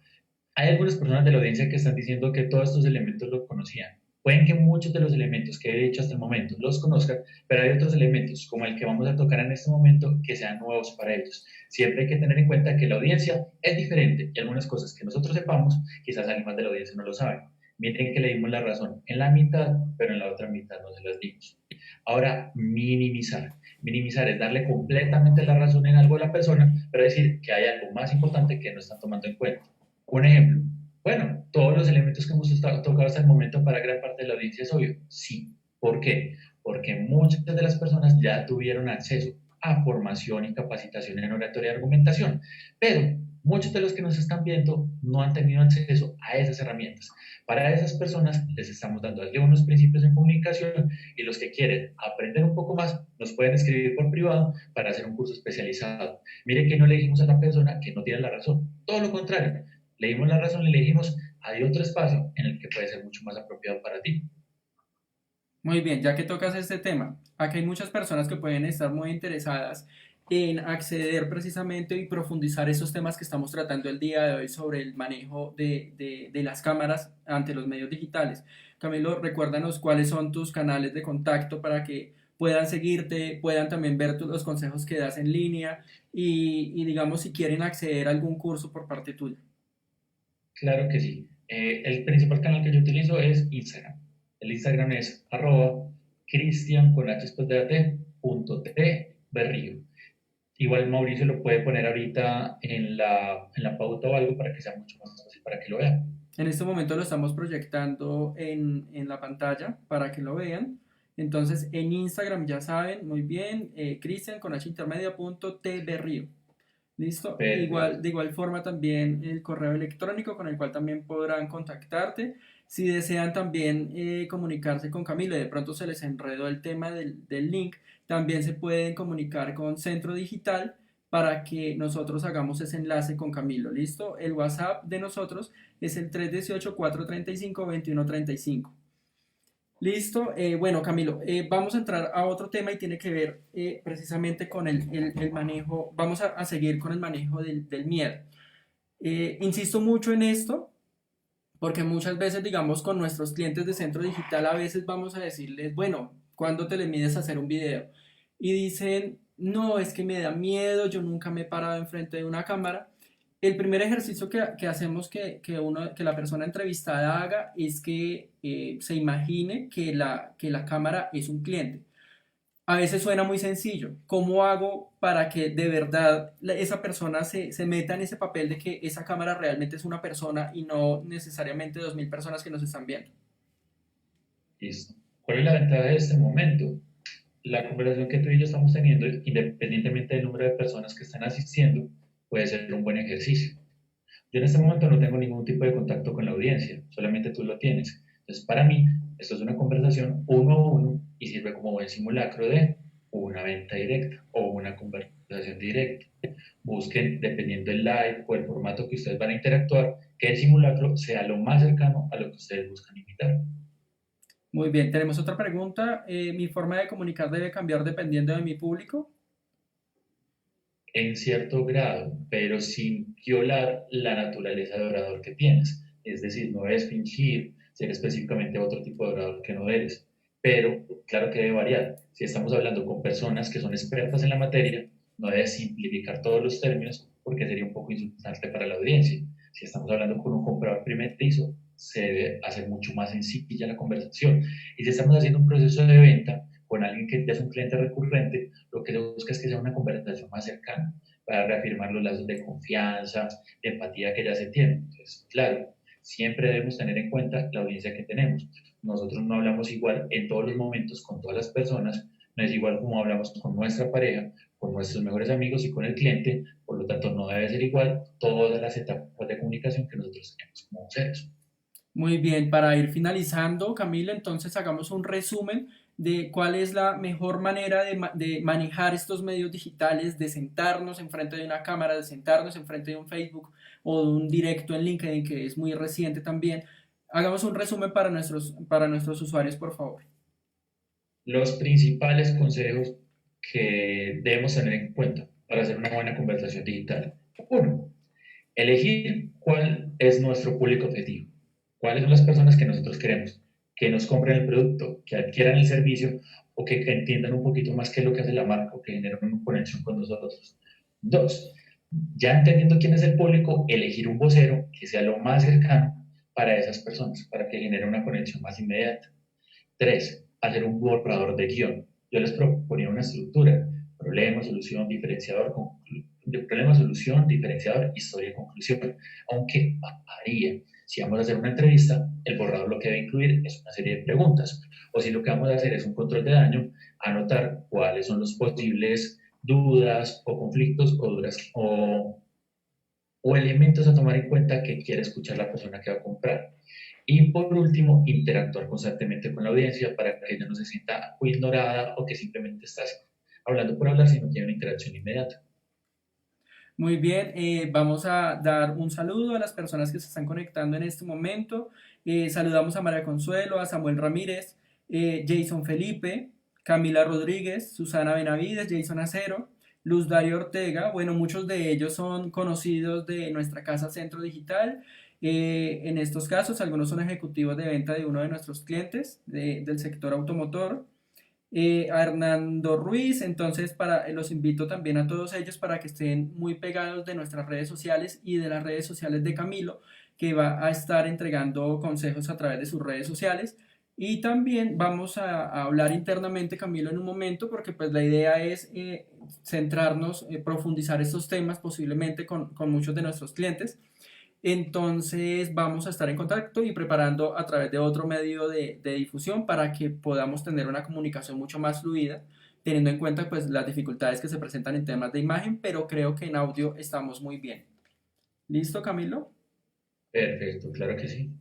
hay algunas personas de la audiencia que están diciendo que todos estos elementos los conocían. Pueden que muchos de los elementos que he dicho hasta el momento los conozcan, pero hay otros elementos, como el que vamos a tocar en este momento, que sean nuevos para ellos. Siempre hay que tener en cuenta que la audiencia es diferente y algunas cosas que nosotros sepamos, quizás alguien más de la audiencia no lo saben. Miren que le dimos la razón en la mitad, pero en la otra mitad no se las dimos. Ahora, minimizar. Minimizar es darle completamente la razón en algo a la persona, pero decir que hay algo más importante que no están tomando en cuenta. Un ejemplo. Bueno, todos los elementos que hemos tocado hasta el momento para gran parte de la audiencia es obvio. Sí. ¿Por qué? Porque muchas de las personas ya tuvieron acceso a formación y capacitación en oratoria y argumentación, pero muchos de los que nos están viendo no han tenido acceso a esas herramientas. Para esas personas les estamos dando algunos principios en comunicación y los que quieren aprender un poco más nos pueden escribir por privado para hacer un curso especializado. Mire que no le dijimos a la persona que no tiene la razón, todo lo contrario, le dimos la razón y le dijimos hay otro espacio en el que puede ser mucho más apropiado para ti. Muy bien, ya que tocas este tema, aquí hay muchas personas que pueden estar muy interesadas en acceder precisamente y profundizar esos temas que estamos tratando el día de hoy sobre el manejo de las cámaras ante los medios digitales. Camilo, recuérdanos cuáles son tus canales de contacto para que puedan seguirte, puedan también ver los consejos que das en línea y digamos si quieren acceder a algún curso por parte tuya. Claro que sí. El principal canal que yo utilizo es Instagram. El Instagram es @cristian_berrío. Igual Mauricio lo puede poner ahorita en la pauta o algo para que sea mucho más fácil para que lo vean. En este momento lo estamos proyectando en la pantalla para que lo vean. Entonces en Instagram ya saben, muy bien, Cristian con H intermedia .tberrío. ¿Listo? Perfecto. De igual forma también el correo electrónico con el cual también podrán contactarte. Si desean también comunicarse con Camilo y de pronto se les enredó el tema del link, también se pueden comunicar con Centro Digital para que nosotros hagamos ese enlace con Camilo. ¿Listo? El WhatsApp de nosotros es el 318-435-2135. Listo, bueno Camilo, vamos a entrar a otro tema y tiene que ver precisamente con el manejo, vamos a seguir con el manejo del miedo. Insisto mucho en esto porque muchas veces, digamos, con nuestros clientes de Centro Digital a veces vamos a decirles, bueno, ¿cuándo te le mides a hacer un video? Y dicen, no, es que me da miedo, yo nunca me he parado enfrente de una cámara. El primer ejercicio que hacemos que la persona entrevistada haga es que se imagine que la cámara es un cliente. A veces suena muy sencillo. ¿Cómo hago para que de verdad esa persona se meta en ese papel de que esa cámara realmente es una persona y no necesariamente 2000 personas que nos están viendo? Listo. ¿Cuál es la ventaja de este momento? La conversación que tú y yo estamos teniendo, independientemente del número de personas que están asistiendo, puede ser un buen ejercicio. Yo en este momento no tengo ningún tipo de contacto con la audiencia, solamente tú lo tienes. Entonces, para mí, esto es una conversación uno a uno y sirve como buen simulacro de una venta directa o una conversación directa. Busquen, dependiendo del live o el formato que ustedes van a interactuar, que el simulacro sea lo más cercano a lo que ustedes buscan imitar. Muy bien, tenemos otra pregunta. ¿Mi forma de comunicar debe cambiar dependiendo de mi público? En cierto grado, pero sin violar la naturaleza de orador que tienes. Es decir, no debes fingir ser específicamente otro tipo de orador que no eres. Pero claro que debe variar. Si estamos hablando con personas que son expertas en la materia, no debes simplificar todos los términos porque sería un poco insultante para la audiencia. Si estamos hablando con un comprador primerizo, se debe hacer mucho más sencilla la conversación. Y si estamos haciendo un proceso de venta con alguien que ya es un cliente recurrente, lo que se busca es que sea una conversación más cercana para reafirmar los lazos de confianza, de empatía que ya se tienen. Entonces, claro, siempre debemos tener en cuenta la audiencia que tenemos. Nosotros no hablamos igual en todos los momentos con todas las personas, no es igual como hablamos con nuestra pareja, con nuestros mejores amigos y con el cliente, por lo tanto no debe ser igual todas las etapas de comunicación que nosotros tenemos como seres. Muy bien, para ir finalizando, Camilo, entonces hagamos un resumen de cuál es la mejor manera de manejar estos medios digitales, de sentarnos enfrente de una cámara, de sentarnos enfrente de un Facebook o de un directo en LinkedIn, que es muy reciente también. Hagamos un resumen para nuestros usuarios, por favor. Los principales consejos que debemos tener en cuenta para hacer una buena conversación digital. Uno, elegir cuál es nuestro público objetivo. ¿Cuáles son las personas que nosotros queremos? Que nos compren el producto, que adquieran el servicio o que entiendan un poquito más qué es lo que hace la marca o que generen una conexión con nosotros. Dos, ya entendiendo quién es el público, elegir un vocero que sea lo más cercano para esas personas, para que genere una conexión más inmediata. Tres, hacer un borrador de guión. Yo les proponía una estructura: problema, solución, diferenciador, problema, solución, diferenciador, historia y conclusión. Aunque varía. Si vamos a hacer una entrevista, el borrador lo que debe incluir es una serie de preguntas. O si lo que vamos a hacer es un control de daño, anotar cuáles son los posibles dudas o conflictos o elementos a tomar en cuenta que quiere escuchar la persona que va a comprar. Y por último, interactuar constantemente con la audiencia para que ella no se sienta ignorada o que simplemente estás hablando por hablar, sino que hay una interacción inmediata. Muy bien, vamos a dar un saludo a las personas que se están conectando en este momento. Saludamos a María Consuelo, a Samuel Ramírez, Jason Felipe, Camila Rodríguez, Susana Benavides, Jason Acero, Luz Dario Ortega. Bueno, muchos de ellos son conocidos de nuestra casa Centro Digital. En estos casos, algunos son ejecutivos de venta de uno de nuestros clientes del sector automotor. A Hernando Ruiz. Entonces los invito también a todos ellos para que estén muy pegados de nuestras redes sociales y de las redes sociales de Camilo, que va a estar entregando consejos a través de sus redes sociales. Y también vamos a hablar internamente, Camilo, en un momento, porque pues la idea es centrarnos, profundizar estos temas posiblemente con muchos de nuestros clientes. Entonces vamos a estar en contacto y preparando a través de otro medio de difusión para que podamos tener una comunicación mucho más fluida, teniendo en cuenta pues las dificultades que se presentan en temas de imagen, pero creo que en audio estamos muy bien. ¿Listo, Camilo? Perfecto, claro que sí.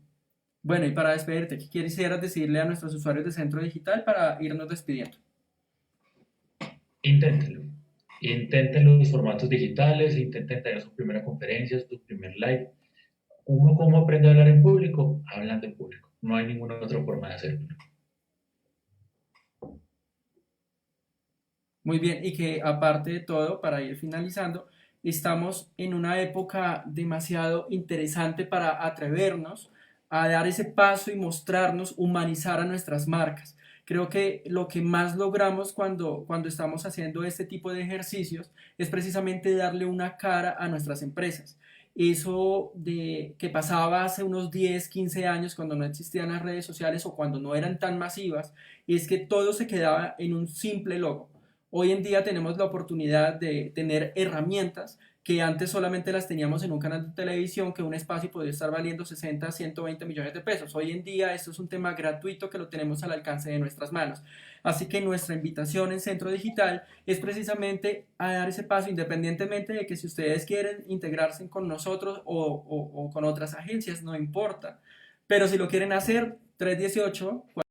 Bueno, y para despedirte, ¿qué quisieras decirle a nuestros usuarios de Centro Digital para irnos despidiendo? Inténtenlo. Intenten los formatos digitales, intenten tener su primera conferencia, su primer live. ¿Uno cómo aprende a hablar en público? Hablando en público. No hay ninguna otra forma de hacerlo. Muy bien, y que aparte de todo, para ir finalizando, estamos en una época demasiado interesante para atrevernos a dar ese paso y mostrarnos, humanizar a nuestras marcas. Creo que lo que más logramos cuando estamos haciendo este tipo de ejercicios es precisamente darle una cara a nuestras empresas. eso de que pasaba hace unos 10, 15 años cuando no existían las redes sociales o cuando no eran tan masivas, es que todo se quedaba en un simple logo. Hoy en día tenemos la oportunidad de tener herramientas que antes solamente las teníamos en un canal de televisión, que un espacio podía estar valiendo 60, 120 millones de pesos. Hoy en día esto es un tema gratuito que lo tenemos al alcance de nuestras manos. Así que nuestra invitación en Centro Digital es precisamente a dar ese paso, independientemente de que si ustedes quieren integrarse con nosotros o con otras agencias, no importa. Pero si lo quieren hacer, 318